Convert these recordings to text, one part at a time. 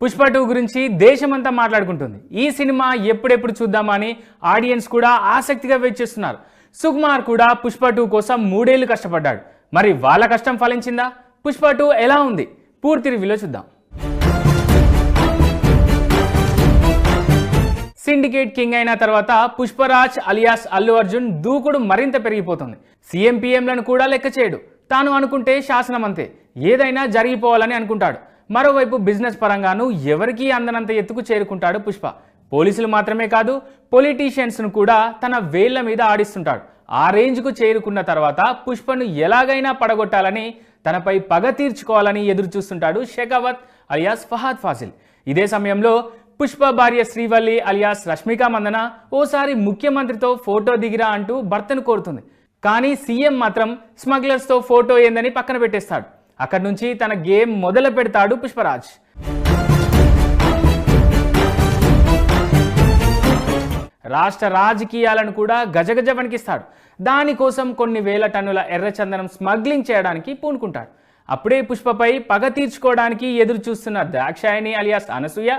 పుష్ప 2 గురించి దేశమంతా మాట్లాడుకుంటుంది. ఈ సినిమా ఎప్పుడెప్పుడు చూద్దామా అని ఆడియన్స్ కూడా ఆసక్తిగా వెయిట్ చేస్తున్నారు. సుకుమార్ కూడా పుష్ప 2 కోసం 3 ఏళ్లు కష్టపడ్డాడు. మరి వాళ్ళ కష్టం ఫలించిందా? పుష్ప 2 ఎలా ఉంది? పూర్తి రివ్యూలో చూద్దాం. సిండికేట్ కింగ్ అయిన తర్వాత పుష్పరాజ్ అలియాస్ అల్లు అర్జున్ దూకుడు మరింత పెరిగిపోతుంది. సీఎం పీఎంలను కూడా లెక్క చేయడు. తాను అనుకుంటే శాసనం అంతే, ఏదైనా జరిగిపోవాలని అనుకుంటాడు. మరోవైపు బిజినెస్ పరంగాను ఎవరికీ అందనంత ఎత్తుకు చేరుకుంటాడు పుష్ప. పోలీసులు మాత్రమే కాదు, పొలిటీషియన్స్ను కూడా తన వేళ్ల మీద ఆడిస్తుంటాడు. ఆ రేంజ్కు చేరుకున్న తర్వాత పుష్పను ఎలాగైనా పడగొట్టాలని, తనపై పగ తీర్చుకోవాలని ఎదురు చూస్తుంటాడు షెకావత్ అలియాస్ ఫహాద్ ఫాసిల్. ఇదే సమయంలో పుష్ప భార్య శ్రీవల్లి అలియాస్ రష్మిక మందన ఓసారి ముఖ్యమంత్రితో ఫోటో దిగిరా అంటూ భర్తను కోరుతుంది. కానీ సీఎం మాత్రం స్మగ్లర్స్తో ఫోటో ఏందని పక్కన పెట్టేస్తాడు. అక్కడి నుంచి తన గేమ్ మొదలు పెడతాడు పుష్పరాజ్. రాష్ట్ర రాజకీయాలను కూడా గజగజ వణికిస్తాడు. దానికోసం కొన్ని వేల టన్నుల ఎర్రచందనం స్మగ్లింగ్ చేయడానికి పూనుకుంటాడు. అప్పుడే పుష్పపై పగ తీర్చుకోవడానికి ఎదురు చూస్తున్న దాక్షాయణి అలియాస్ అనసూయ,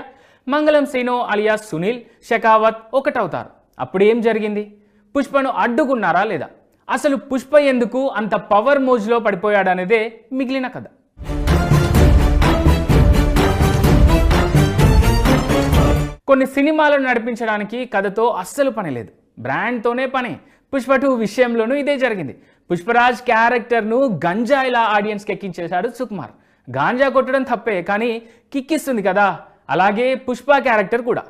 మంగళం శ్రీను అలియాస్ సునీల్, షెకావత్ ఒకటవుతారు. అప్పుడు ఏం జరిగింది? పుష్పను అడ్డుకున్నారా లేదా? అసలు పుష్ప ఎందుకు అంత పవర్ మోజ్లో పడిపోయాడనేదే మిగిలిన కథ. కొన్ని సినిమాలను నడిపించడానికి కథతో అస్సలు పని లేదు, బ్రాండ్తోనే పని. పుష్ప 2 విషయంలోనూ ఇదే జరిగింది. పుష్పరాజ్ క్యారెక్టర్ను గంజాయిలా ఆడియన్స్కి ఎక్కించేశాడు సుకుమార్. గాంజా కొట్టడం తప్పే, కానీ కిక్కిస్తుంది కదా. అలాగే పుష్ప క్యారెక్టర్ కూడా.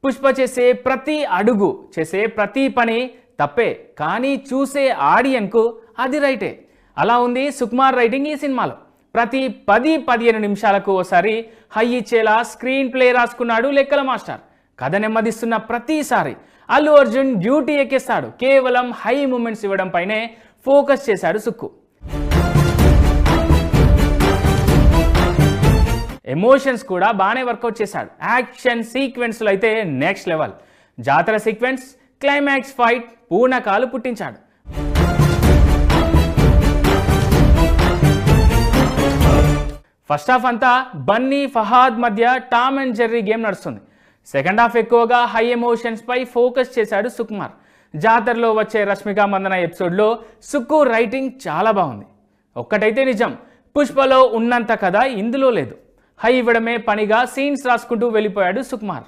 పుష్ప చేసే ప్రతి అడుగు, చేసే ప్రతి పని తప్పే, కానీ చూసే ఆడియన్కు అది రైటే. అలా ఉంది సుకుమార్ రైటింగ్ ఈ సినిమాలో. ప్రతి 10-15 నిమిషాలకు ఓసారి హై ఇచ్చేలా స్క్రీన్ ప్లే రాసుకున్నాడు లెక్కల మాస్టర్. కథ నెమ్మదిస్తున్న ప్రతిసారి అల్లు అర్జున్ డ్యూటీ ఎక్కేస్తాడు. కేవలం హై మూమెంట్స్ ఇవ్వడం పైనే ఫోకస్ చేశాడు సుక్కు. ఎమోషన్స్ కూడా బాగానే వర్కౌట్ చేశాడు. యాక్షన్ సీక్వెన్స్లో అయితే నెక్స్ట్ లెవెల్. జాతర సీక్వెన్స్, క్లైమాక్స్ ఫైట్ పూర్ణకాలు పుట్టించాడు. ఫస్ట్ హాఫ్ అంతా బన్నీ ఫహాద్ మధ్య టామ్ అండ్ జెర్రీ గేమ్ నడుస్తుంది. సెకండ్ హాఫ్ ఎక్కువగా హై ఎమోషన్స్ పై ఫోకస్ చేశాడు సుకుమార్. జాతరలో వచ్చే రష్మిక మందన ఎపిసోడ్లో సుక్కు రైటింగ్ చాలా బాగుంది. ఒక్కటైతే నిజం, పుష్పలో ఉన్నంత కథ ఇందులో లేదు. హై ఇవ్వడమే పనిగా సీన్స్ రాసుకుంటూ వెళ్ళిపోయాడు సుకుమార్.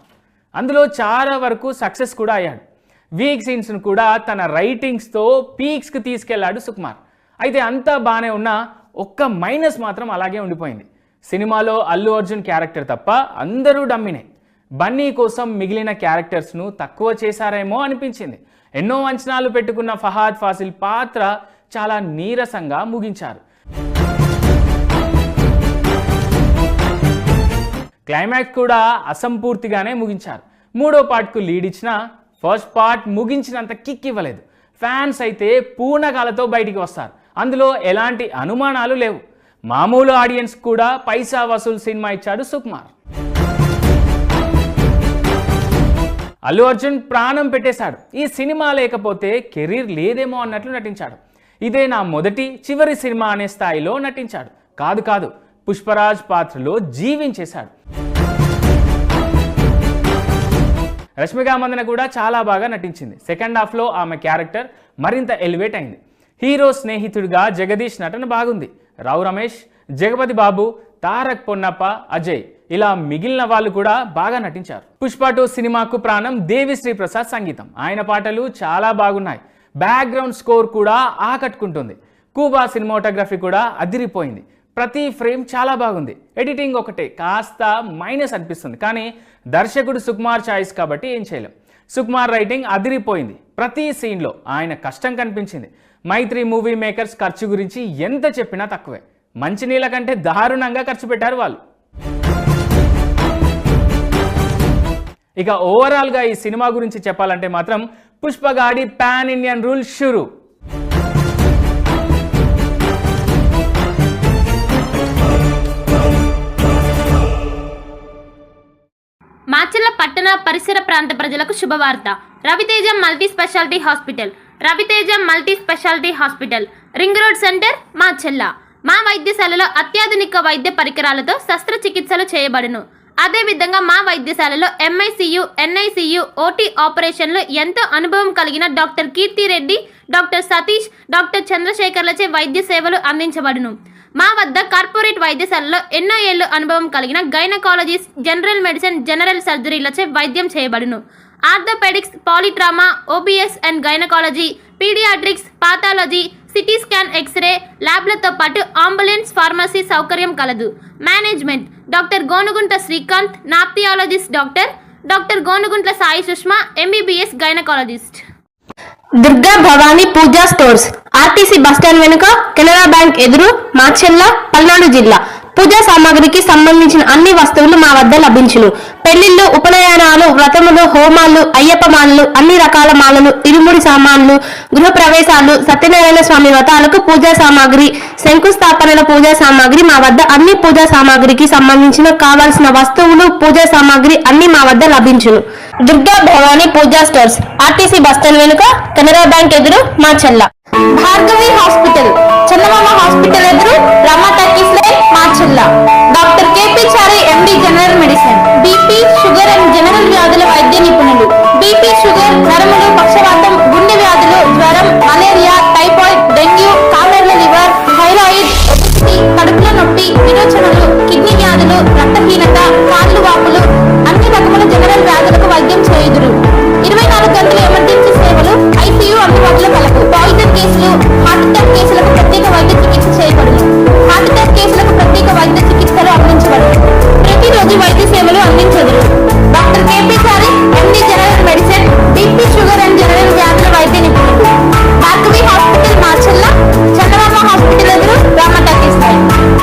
అందులో చాలా వరకు సక్సెస్ కూడా అయ్యాడు. వీక్ సీన్స్ను కూడా తన రైటింగ్స్తో పీక్స్కి తీసుకెళ్లాడు సుకుమార్. అయితే అంతా బాగానే ఉన్నా ఒక్క మైనస్ మాత్రం అలాగే ఉండిపోయింది. సినిమాలో అల్లు అర్జున్ క్యారెక్టర్ తప్ప అందరూ డమ్మినే. బన్నీ కోసం మిగిలిన క్యారెక్టర్స్ను తక్కువ చేశారేమో అనిపించింది. ఎన్నో అంచనాలు పెట్టుకున్న ఫహాద్ ఫాసిల్ పాత్ర చాలా నీరసంగా ముగించారు. క్లైమాక్స్ కూడా అసంపూర్తిగానే ముగించారు. మూడో పార్ట్కు లీడ్ ఇచ్చినా ఫస్ట్ పార్ట్ ముగించినంత కిక్ ఇవ్వలేదు. ఫ్యాన్స్ అయితే పూర్ణకాలతో బయటికి వస్తారు, అందులో ఎలాంటి అనుమానాలు లేవు. మామూలు ఆడియన్స్ కూడా పైసా వసూలు సినిమా ఇచ్చాడు సుకుమార్. అల్లు అర్జున్ ప్రాణం పెట్టేశాడు. ఈ సినిమా లేకపోతే కెరీర్ లేదేమో అన్నట్లు నటించాడు. ఇదే నా మొదటి చివరి సినిమా అనే స్థాయిలో నటించాడు. కాదు, పుష్పరాజ్ పాత్రలో జీవించేశాడు. రష్మిక మందన కూడా చాలా బాగా నటించింది. సెకండ్ హాఫ్లో ఆమె క్యారెక్టర్ మరింత ఎలివేట్ అయింది. హీరో స్నేహితుడిగా జగదీష్ నటన బాగుంది. రావు రమేష్, జగపతి బాబు, తారక్ పొన్నప్ప, అజయ్ ఇలా మిగిలిన వాళ్ళు కూడా బాగా నటించారు. పుష్ప 2 సినిమాకు ప్రాణం దేవిశ్రీ ప్రసాద్ సంగీతం. ఆయన పాటలు చాలా బాగున్నాయి. బ్యాక్గ్రౌండ్ స్కోర్ కూడా ఆకట్టుకుంటుంది. కూబా సినిమాటోగ్రఫీ కూడా అదిరిపోయింది. ప్రతి ఫ్రేమ్ చాలా బాగుంది. ఎడిటింగ్ ఒకటే కాస్త మైనస్ అనిపిస్తుంది, కానీ దర్శకుడు సుకుమార్ చాయిస్ కాబట్టి ఏం చేయలేం. సుకుమార్ రైటింగ్ అదిరిపోయింది. ప్రతి సీన్లో ఆయన కష్టం కనిపించింది. మైత్రి మూవీ మేకర్స్ ఖర్చు గురించి ఎంత చెప్పినా తక్కువే. మంచినీళ్ళ కంటే దారుణంగా ఖర్చు పెట్టారు వాళ్ళు. ఇక ఓవరాల్గా ఈ సినిమా గురించి చెప్పాలంటే మాత్రం పుష్పగాడి పాన్ ఇండియన్ రూల్ షురు. మాచర్ల పట్టణ పరిసర ప్రాంత ప్రజలకు శుభవార్త. Raviteja multi speciality hospital. Raviteja multi speciality hospital, ring road centre, Macherla. మా వైద్యశాలలో అత్యాధునిక వైద్య పరికరాలతో శస్త్రచికిత్సలు చేయబడును. అదేవిధంగా మా వైద్యశాలలో ఎంఐసియు, ఎన్ఐసియు, ఓటీ ఆపరేషన్లో ఎంతో అనుభవం కలిగిన doctor Keerthi Reddy, doctor Satish, doctor చంద్రశేఖర్లచే వైద్య సేవలు అందించబడును. మా వద్ద కార్పొరేట్ వైద్యశాలలో ఎన్నో ఏళ్లు అనుభవం కలిగిన గైనకాలజిస్ట్, జనరల్ మెడిసిన్, జనరల్ సర్జరీలచే వైద్యం చేయబడును. Orthopaedics, polytrauma, OBS and gynaecology, paediatrics, pathology, CT scan, X ray ల్యాబ్లతో పాటు అంబులెన్స్, ఫార్మసీ సౌకర్యం కలదు. Management doctor Gonuguntla Srikanth, nephrologist doctor Gonuguntla Sai Sushma, MBBS gynaecologist. Durga Bhavani Puja stores, RTC bus stand వెనుక, కెనరా బ్యాంక్ ఎదురు, మాచెల్ల, పల్నాడు జిల్లా. పూజా సామాగ్రికి సంబంధించిన అన్ని వస్తువులు మా వద్ద లభించును. పెళ్లిళ్లు, ఉపనయనాలు, వ్రతములు, హోమాలు, అయ్యప్ప మాలలు, అన్ని రకాల మాలలు, ఇరుముడి సామాన్లు, గృహ ప్రవేశాలు, సత్యనారాయణ స్వామి వ్రతాలకు పూజా సామాగ్రి, శంకుస్థాపనల పూజా సామాగ్రి మా వద్ద అన్ని పూజా సామాగ్రికి సంబంధించిన కావాల్సిన వస్తువులు, పూజా సామాగ్రి అన్ని మా వద్ద లభించును. Durga Bhavani Puja stores, RTC bus stand వెనుక, కెనరా బ్యాంక్ ఎదురు, మాచెల్ల. భార్గవి హాస్పిటల్, చందమామ హాస్పిటల్ ఎదురు, Rama talkies line, Macherla. Doctor K